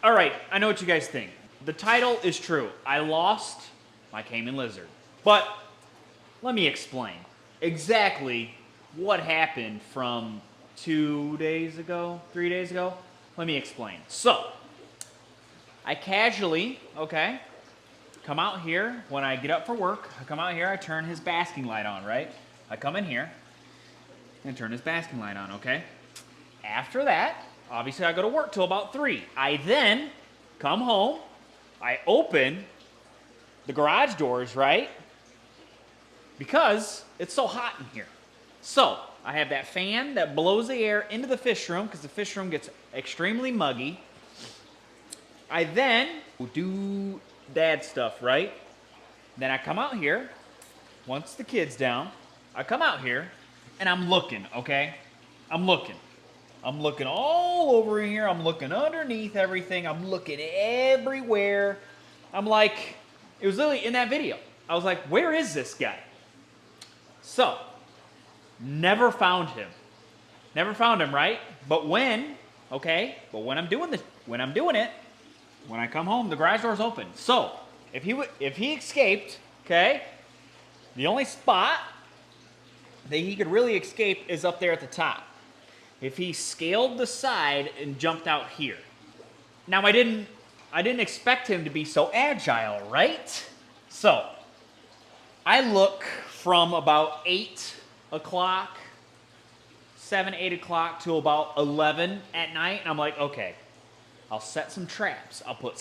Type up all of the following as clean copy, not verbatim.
All right, I know what you guys think. The title is true. I lost my cayman lizard. But let me explain exactly what happened from 2 days ago, 3 days ago. Let me explain. So, I casually, okay, come out here when I get up for work. I come out here, I turn his basking light on, right? I come in here and turn his basking light on, okay? After that, obviously I go to work till about 3. I then come home, I open the garage doors, right? Because it's so hot in here. So, I have that fan that blows the air into the fish room because the fish room gets extremely muggy. I then do dad stuff, right? Then I come out here, once the kid's down, I come out here and I'm looking, okay? I'm looking all over here. I'm looking underneath everything. I'm looking everywhere. I'm like, it was literally in that video. I was like, where is this guy? So, never found him. Never found him, right? But when I'm doing it, when I come home, the garage door's open. So, if he escaped, okay, the only spot that he could really escape is up there at the top. If he scaled the side and jumped out here. Now I didn't expect him to be so agile, right? So, I look from about 8 o'clock, 7, 8 o'clock to about 11 at night, and I'm like, okay, I'll set some traps. I'll put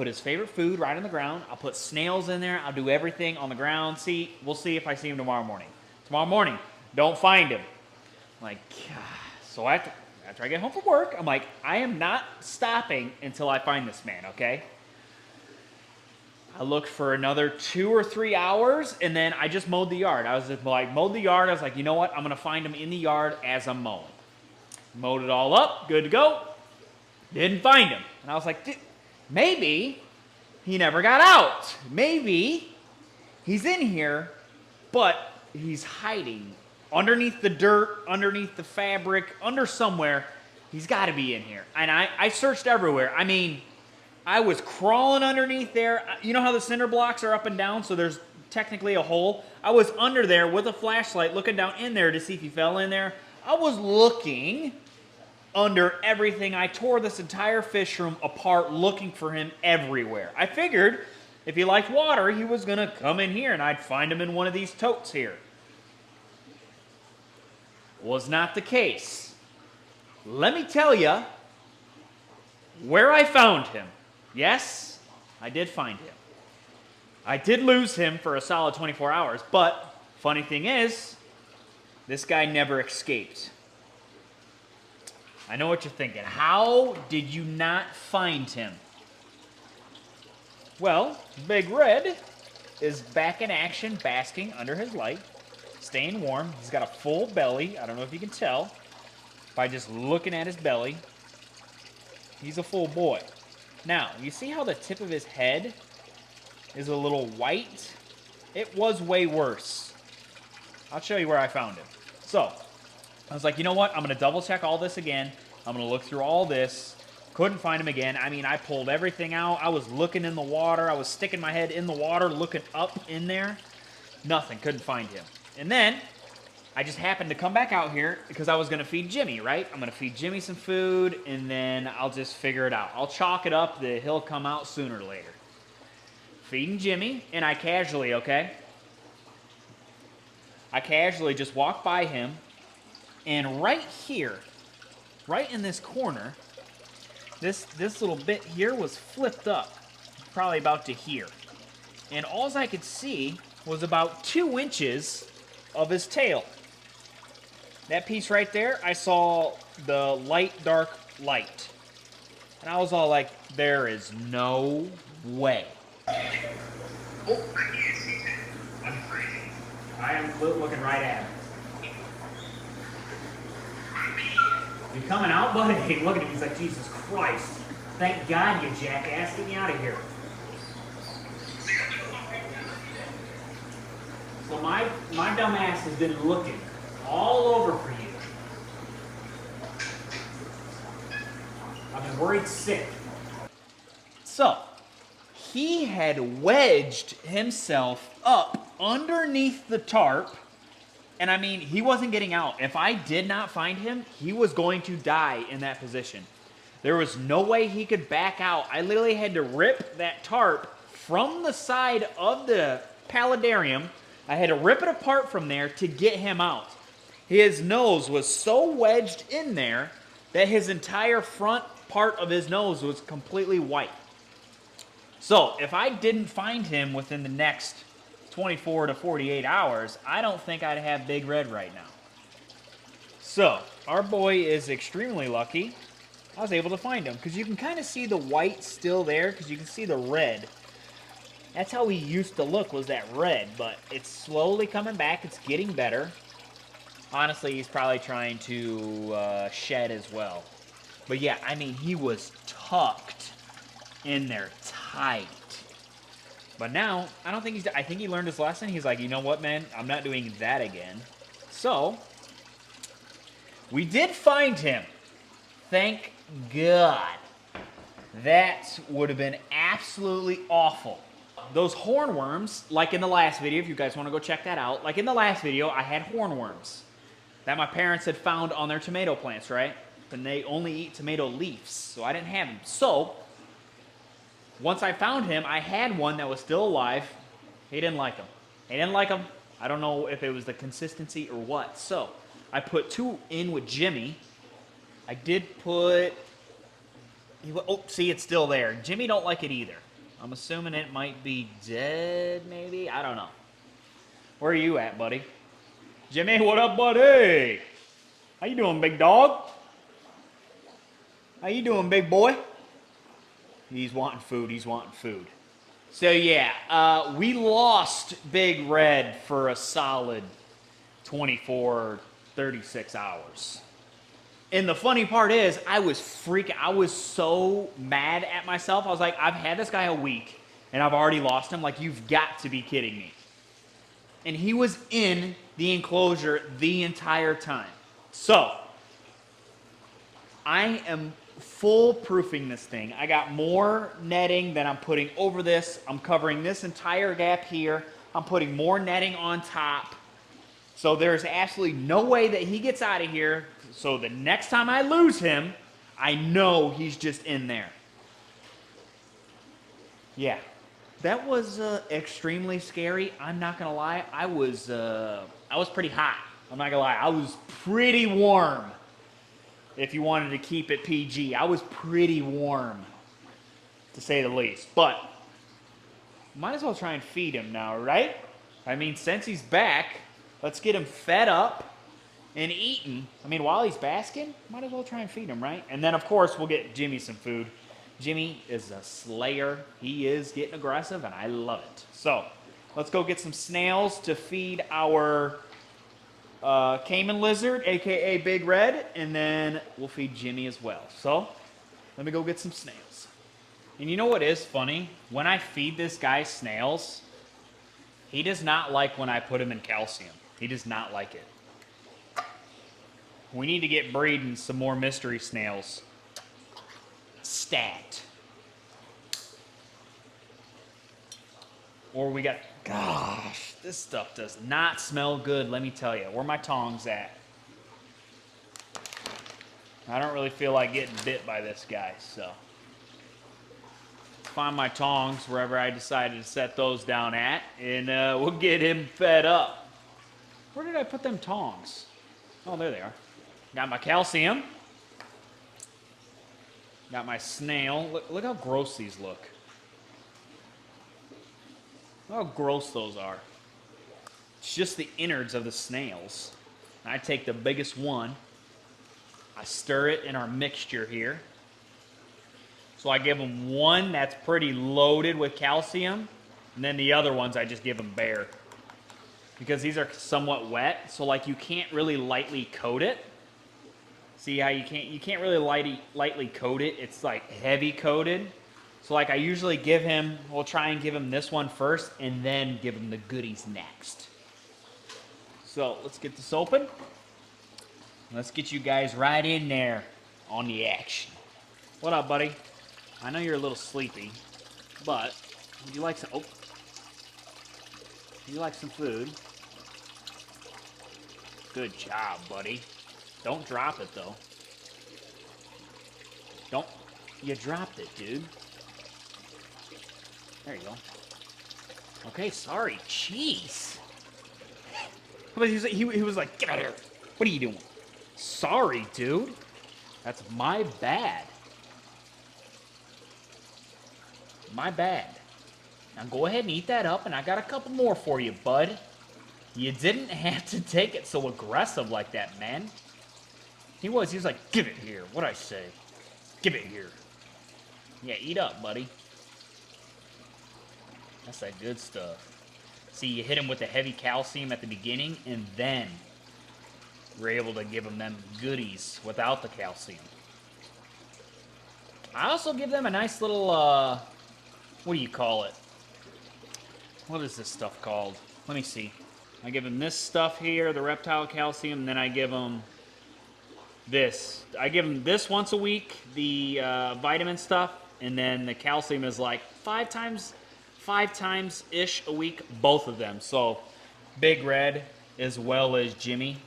his favorite food right on the ground. I'll put snails in there. I'll do everything on the ground. We'll see if I see him tomorrow morning. Tomorrow morning, don't find him. I'm like, God. So after I get home from work, I'm like, I am not stopping until I find this man, okay? I looked for another 2 or 3 hours, and then I just mowed the yard. I was just like, mowed the yard. I was like, you know what? I'm going to find him in the yard as I'm mowing. Mowed it all up. Good to go. Didn't find him. And I was like, maybe he never got out. Maybe he's in here, but he's hiding underneath the dirt, underneath the fabric, under somewhere. He's got to be in here. And I searched everywhere. I mean, I was crawling underneath there. You know how the cinder blocks are up and down, so there's technically a hole? I was under there with a flashlight looking down in there to see if he fell in there. I was looking under everything. I tore this entire fish room apart looking for him everywhere. I figured if he liked water, he was going to come in here and I'd find him in one of these totes here. Was not the case. Let me tell you where I found him. Yes, I did find him. I did lose him for a solid 24 hours, but funny thing is, this guy never escaped. I know what you're thinking. How did you not find him? Well, Big Red is back in action, basking under his light, staying warm. He's got a full belly. I don't know if you can tell by just looking at his belly. He's a full boy. Now, you see how the tip of his head is a little white? It was way worse. I'll show you where I found him. So, I was like, you know what? I'm going to double check all this again. I'm going to look through all this. Couldn't find him again. I mean, I pulled everything out. I was looking in the water. I was sticking my head in the water, looking up in there. Nothing. Couldn't find him. And then, I just happened to come back out here because I was going to feed Jimmy, right? I'm going to feed Jimmy some food, and then I'll just figure it out. I'll chalk it up that he'll come out sooner or later. Feeding Jimmy, and I casually just walk by him, and right here, right in this corner, this little bit here was flipped up, probably about to here. And all I could see was about 2 inches of his tail. That piece right there, I saw the light, dark light. And I was all like, there is no way. Oh, I can't see that. I'm crazy. I am looking right at him. You coming out, buddy? Look at him. He's like, Jesus Christ. Thank God, you jackass. Get me out of here. So my dumb ass has been looking all over for you. I've been worried sick. So, he had wedged himself up underneath the tarp. And I mean, he wasn't getting out. If I did not find him, he was going to die in that position. There was no way he could back out. I literally had to rip that tarp from the side of the paludarium. I had to rip it apart from there to get him out. His nose was so wedged in there that his entire front part of his nose was completely white. So, if I didn't find him within the next 24 to 48 hours, I don't think I'd have Big Red right now. So, our boy is extremely lucky. I was able to find him, because you can kind of see the white still there, because you can see the red. That's how he used to look, was that red, but it's slowly coming back. It's getting better. Honestly, he's probably trying to shed as well. But yeah, I mean, he was tucked in there tight. But now, I don't think I think he learned his lesson. He's like, you know what, man? I'm not doing that again. So, we did find him. Thank God. That would have been absolutely awful. Those hornworms, like in the last video, if you guys want to go check that out, like in the last video, I had hornworms that my parents had found on their tomato plants, right? And they only eat tomato leaves, so I didn't have them. So, once I found him, I had one that was still alive. He didn't like them. He didn't like them. I don't know if it was the consistency or what. So, I put 2 in with Jimmy. I did put... Oh, see, it's still there. Jimmy don't like it either. I'm assuming it might be dead, maybe? I don't know. Where are you at, buddy? Jimmy, what up, buddy? How you doing, big dog? How you doing, big boy? He's wanting food. He's wanting food. So, yeah, we lost Big Red for a solid 24, 36 hours. And the funny part is, I was so mad at myself. I was like, I've had this guy a week, and I've already lost him. Like, you've got to be kidding me. And he was in the enclosure the entire time. So, I am foolproofing this thing. I got more netting that I'm putting over this. I'm covering this entire gap here. I'm putting more netting on top. So there's absolutely no way that he gets out of here. So the next time I lose him, I know he's just in there. Yeah. That was extremely scary. I'm not going to lie. I was pretty hot. I'm not going to lie. I was pretty warm. If you wanted to keep it PG. I was pretty warm, to say the least. But, might as well try and feed him now, right? I mean, since he's back, let's get him fed up and eaten. I mean, while he's basking, might as well try and feed him, right? And then, of course, we'll get Jimmy some food. Jimmy is a slayer. He is getting aggressive, and I love it. So, let's go get some snails to feed our... Cayman lizard, aka Big Red, and then we'll feed Jimmy as well. So, let me go get some snails. And you know what is funny? When I feed this guy snails, he does not like when I put him in calcium. He does not like it. We need to get breeding some more mystery snails. Stat. Or we got... Gosh, this stuff does not smell good, let me tell you. Where my tongs at? I don't really feel like getting bit by this guy, so. Find my tongs wherever I decided to set those down at, and we'll get him fed up. Where did I put them tongs? Oh, there they are. Got my calcium. Got my snail. Look how gross these look. Look how gross those are. It's just the innards of the snails. I take the biggest one. I stir it in our mixture here. So I give them one that's pretty loaded with calcium, and then the other ones I just give them bare. Because these are somewhat wet, so like you can't really lightly coat it. See how you can't really lightly coat it. It's like heavy coated. So like I usually give him, we'll try and give him this one first and then give him the goodies next. So let's get this open. Let's get you guys right in there on the action. What up, buddy? I know you're a little sleepy. But would you like some? Oh, would you like some food? Good job, buddy. Don't drop it though. Don't. You dropped it, dude. There you go. Okay, sorry. Jeez. But he was like, get out of here. What are you doing? Sorry, dude. That's my bad. My bad. Now go ahead and eat that up, and I got a couple more for you, bud. You didn't have to take it so aggressive like that, man. He was like, give it here. What'd I say? Give it here. Yeah, eat up, buddy. That's that good stuff. See, you hit him with the heavy calcium at the beginning, and then we're able to give them goodies without the calcium. I also give them a nice little, what do you call it? What is this stuff called? Let me see. I give them this stuff here, the reptile calcium, and then I give them this. I give them this once a week, the vitamin stuff, and then the calcium is like five times-ish a week, both of them. So Big Red as well as Jimmy,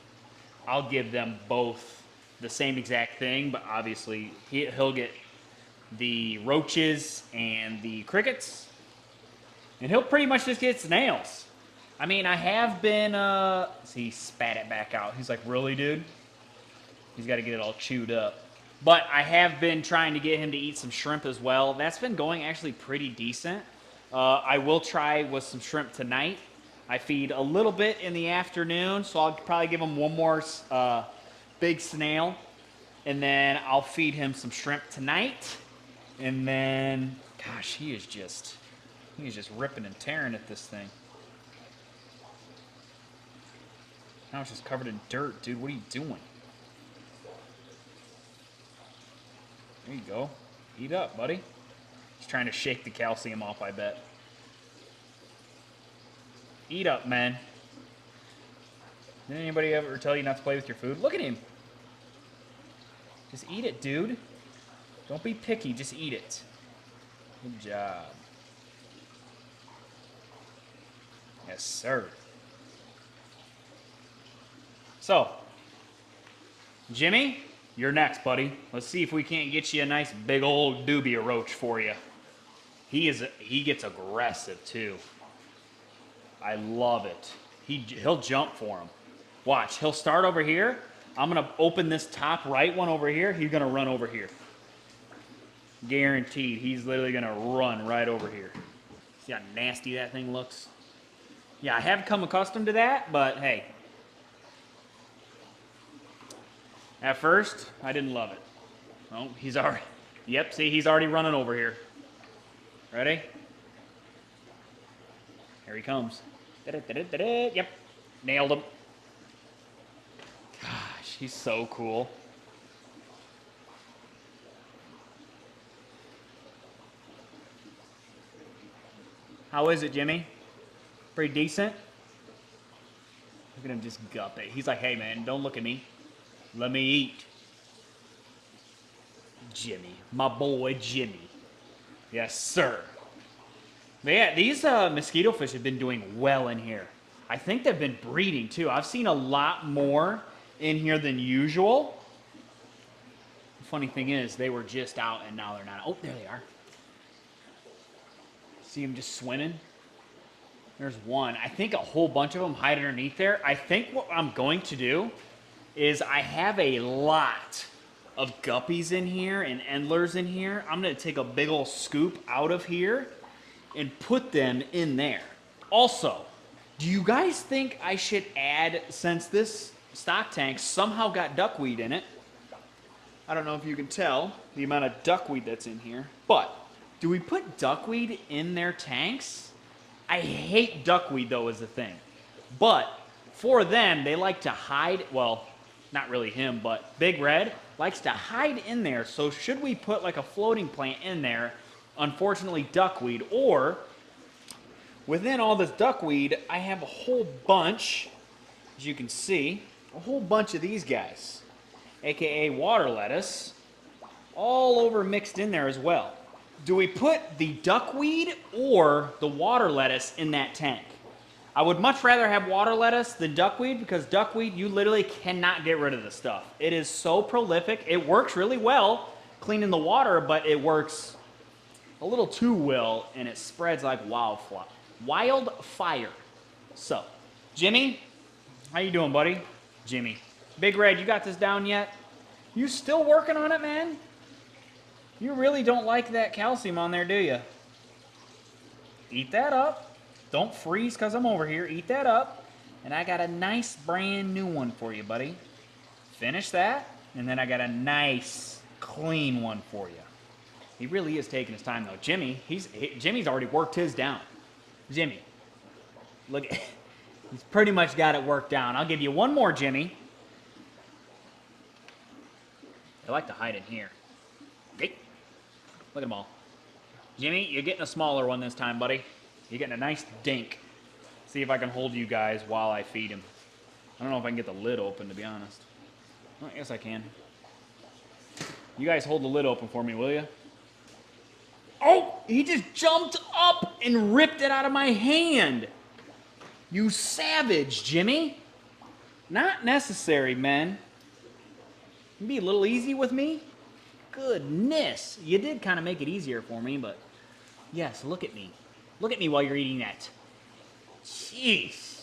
I'll give them both the same exact thing, but obviously he'll get the roaches and the crickets, and he'll pretty much just get snails. I mean, I have been, see, he spat it back out. He's like, really, dude? He's got to get it all chewed up. But I have been trying to get him to eat some shrimp as well. That's been going actually pretty decent. I will try with some shrimp tonight. I feed a little bit in the afternoon, so I'll probably give him one more big snail. And then I'll feed him some shrimp tonight. And then, gosh, he is just ripping and tearing at this thing. Now it's just covered in dirt, dude. What are you doing? There you go. Eat up, buddy. He's trying to shake the calcium off, I bet. Eat up, man. Did anybody ever tell you not to play with your food? Look at him. Just eat it, dude. Don't be picky. Just eat it. Good job. Yes, sir. So, Jimmy, you're next, buddy. Let's see if we can't get you a nice big old dubia roach for you. He gets aggressive too. I love it. He'll jump for him. Watch, he'll start over here. I'm gonna open this top right one over here. He's gonna run over here. Guaranteed, he's literally gonna run right over here. See how nasty that thing looks? Yeah, I have come accustomed to that, but hey. At first, I didn't love it. Oh, he's already, yep, see, he's already running over here. Ready? Here he comes. Yep, nailed him. Gosh, he's so cool. How is it, Jimmy? Pretty decent? Look at him just gut it. He's like, hey man, don't look at me. Let me eat. Jimmy, my boy Jimmy. Yes, sir. But yeah, these mosquito fish have been doing well in here. I think they've been breeding too. I've seen a lot more in here than usual. The funny thing is, they were just out and now they're not. Oh, there they are. See them just swimming? There's one. I think a whole bunch of them hide underneath there. I think what I'm going to do is I have a lot of guppies in here and endlers in here. I'm going to take a big old scoop out of here and put them in there. Also, do you guys think I should add, since this stock tank somehow got duckweed in it, I don't know if you can tell the amount of duckweed that's in here, but do we put duckweed in their tanks? I hate duckweed though as a thing, but for them, they like to hide, well, not really him, but Big Red likes to hide in there. So should we put like a floating plant in there? Unfortunately, duckweed. Or within all this duckweed, I have a whole bunch, as you can see, a whole bunch of these guys, aka water lettuce, all over mixed in there as well. Do we put the duckweed or the water lettuce in that tank? I would much rather have water lettuce than duckweed because duckweed, you literally cannot get rid of the stuff. It is so prolific. It works really well cleaning the water, but it works a little too well, and it spreads like wildfire. So, Jimmy, how you doing, buddy? Jimmy. Big Red, you got this down yet? You still working on it, man? You really don't like that calcium on there, do you? Eat that up. Don't freeze because I'm over here. Eat that up. And I got a nice brand new one for you, buddy. Finish that. And then I got a nice clean one for you. He really is taking his time, though. Jimmy's already worked his down. Jimmy. Look at... He's pretty much got it worked down. I'll give you one more, Jimmy. I like to hide in here. Okay. Look at them all. Jimmy, you're getting a smaller one this time, buddy. You're getting a nice dink. See if I can hold you guys while I feed him. I don't know if I can get the lid open, to be honest. Well, I guess I can. You guys hold the lid open for me, will you? Oh, he just jumped up and ripped it out of my hand. You savage, Jimmy. Not necessary, man. You be a little easy with me? Goodness. You did kind of make it easier for me, but yes, look at me. Look at me while you're eating that. Jeez.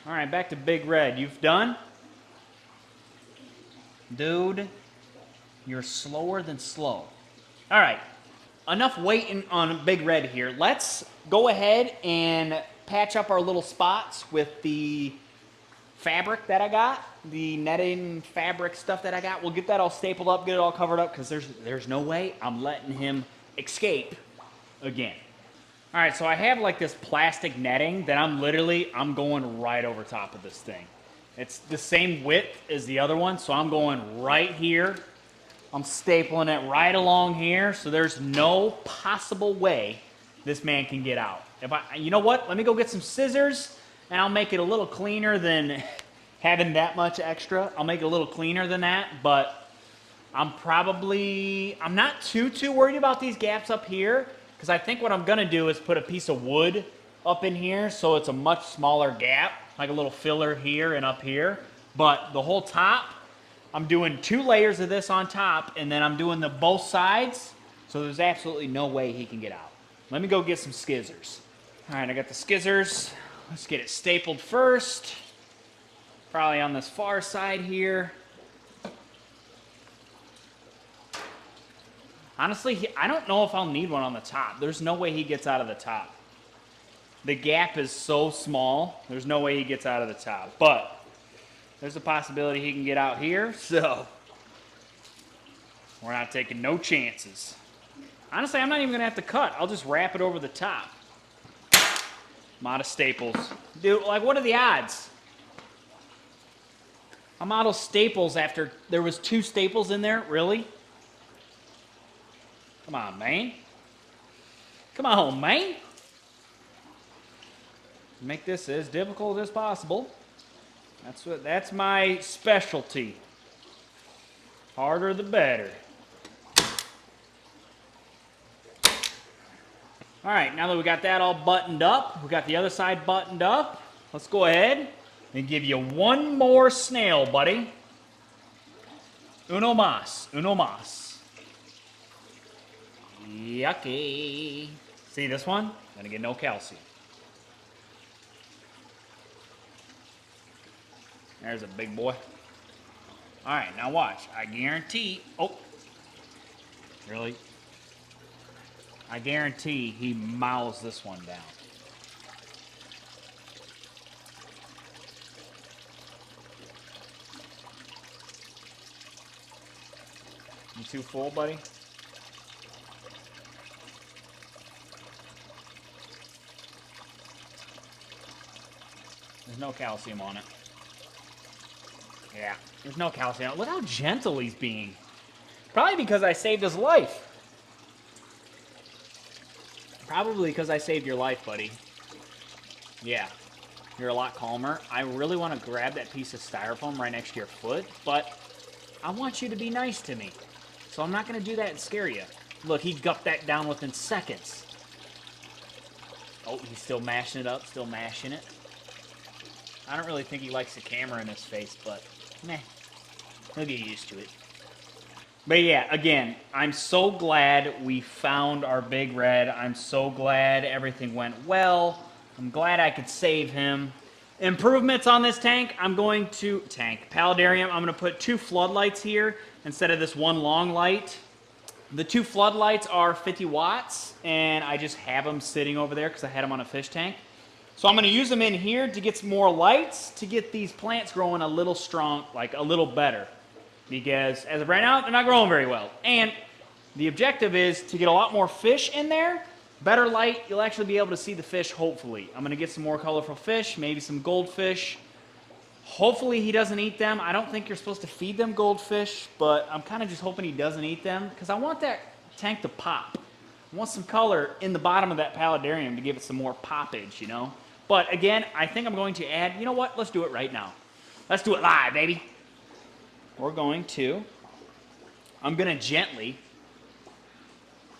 All right, back to Big Red. You've done? Dude, you're slower than slow. All right, enough waiting on Big Red here. Let's go ahead and patch up our little spots with the fabric that I got, the netting fabric stuff that I got. We'll get that all stapled up, get it all covered up, because there's no way I'm letting him escape again. All right, so I have like this plastic netting that I'm going right over top of this thing. It's the same width as the other one, so I'm going right here. I'm stapling it right along here, so there's no possible way this man can get out. You know what? Let me go get some scissors, and I'll make it a little cleaner than having that much extra. I'll make it a little cleaner than that, but I'm not too worried about these gaps up here, because I think what I'm gonna do is put a piece of wood up in here so it's a much smaller gap, like a little filler here and up here. But the whole top, I'm doing 2 layers of this on top, and then I'm doing the both sides, so there's absolutely no way he can get out. Let me go get some scissors. All right, I got the scissors. Let's get it stapled first. Probably on this far side here. Honestly, I don't know if I'll need one on the top. There's no way he gets out of the top. The gap is so small, there's no way he gets out of the top. But there's a possibility he can get out here, so we're not taking no chances. Honestly, I'm not even gonna have to cut. I'll just wrap it over the top. I'm out of staples. Dude, like, what are the odds? I'm out of staples after there was 2 staples in there? Really? Come on, man. Come on, man. Make this as difficult as possible. That's my specialty. Harder the better. All right, now that we got that all buttoned up, we got the other side buttoned up, let's go ahead and give you one more snail, buddy. Uno mas, uno mas. Yucky. See this one? Gonna get no calcium. There's a big boy. All right, now watch. I guarantee, oh, really? I guarantee he mouths this one down. You too full, buddy? There's no calcium on it. Yeah, there's no calcium. Look how gentle he's being. Probably because I saved his life. Probably because I saved your life, buddy. Yeah, you're a lot calmer. I really want to grab that piece of styrofoam right next to your foot, but I want you to be nice to me. So I'm not going to do that and scare you. Look, he gupped that down within seconds. Oh, he's still mashing it up, still mashing it. I don't really think he likes the camera in his face, but meh, he'll get used to it. But yeah, again, I'm so glad we found our big red. I'm so glad everything went well. I'm glad I could save him. Improvements on this tank, I'm going to... paludarium, I'm going to put 2 floodlights here instead of this one long light. The 2 floodlights are 50 watts, and I just have them sitting over there because I had them on a fish tank. So I'm going to use them in here to get some more lights to get these plants growing a little strong, like a little better. Because as of right now, they're not growing very well. And the objective is to get a lot more fish in there. Better light, you'll actually be able to see the fish, hopefully. I'm going to get some more colorful fish, maybe some goldfish. Hopefully he doesn't eat them. I don't think you're supposed to feed them goldfish, but I'm kind of just hoping he doesn't eat them because I want that tank to pop. I want some color in the bottom of that paludarium to give it some more poppage, you know? But again, I think I'm going to add, you know what? Let's do it right now. Let's do it live, baby. I'm going to gently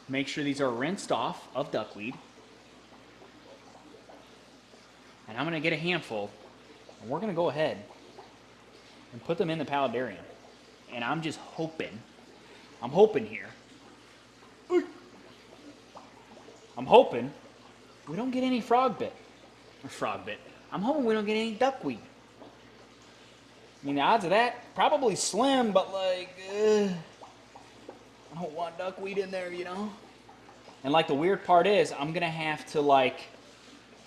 make sure these are rinsed off of duckweed. And I'm going to get a handful, and we're going to go ahead and put them in the paludarium. And I'm just hoping, I'm hoping we don't get any frog bit. I'm hoping we don't get any duckweed. I mean, the odds of that, probably slim, but like, I don't want duckweed in there, you know? And like the weird part is, I'm gonna have to like,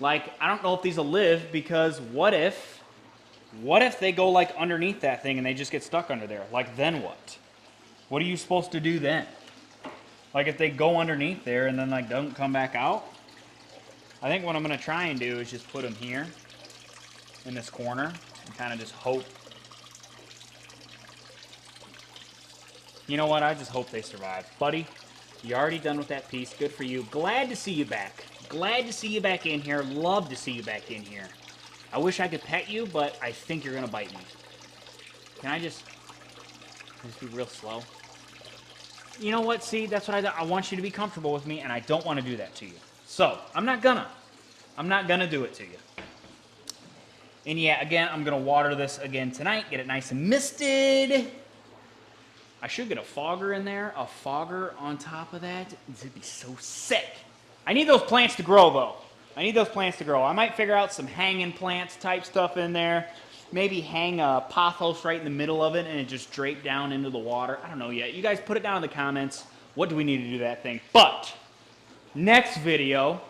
I don't know if these will live because what if they go like underneath that thing and they just get stuck under there? Like then what? What are you supposed to do then? Like if they go underneath there and then like don't come back out? I think what I'm gonna try and do is just put them here in this corner and kind of just hope. You know what? I just hope they survive. Buddy, you're already done with that piece. Good for you. Glad to see you back. Glad to see you back in here. Love to see you back in here. I wish I could pet you, but I think you're going to bite me. Can I just be real slow? You know what? See, that's what I want you to be comfortable with me, and I don't want to do that to you. So, I'm not gonna do it to you. And yeah, again, I'm going to water this again tonight. Get it nice and misted. I should get a fogger in there, a fogger on top of that. It'd be so sick. I need those plants to grow, though. I need those plants to grow. I might figure out some hanging plants type stuff in there. Maybe hang a pothos right in the middle of it and it just drape down into the water. I don't know yet. You guys put it down in the comments. What do we need to do that thing? But, next video,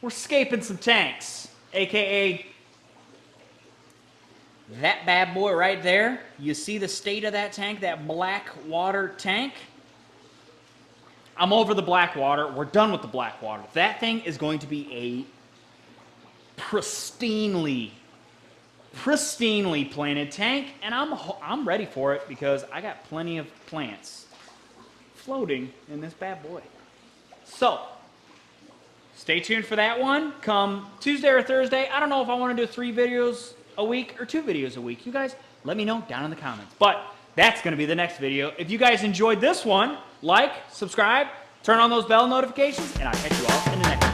we're scaping some tanks, a.k.a. that bad boy right there. You see the state of that tank, that black water tank? I'm over the black water. We're done with the black water. That thing is going to be a pristinely planted tank, and I'm ready for it because I got plenty of plants floating in this bad boy. So, stay tuned for that one. Come Tuesday or Thursday. I don't know if I want to do 3 videos a week or 2 videos a week. You guys let me know down in the comments. But that's going to be the next video. If you guys enjoyed this one, like, subscribe, turn on those bell notifications, and I'll catch you all in the next one.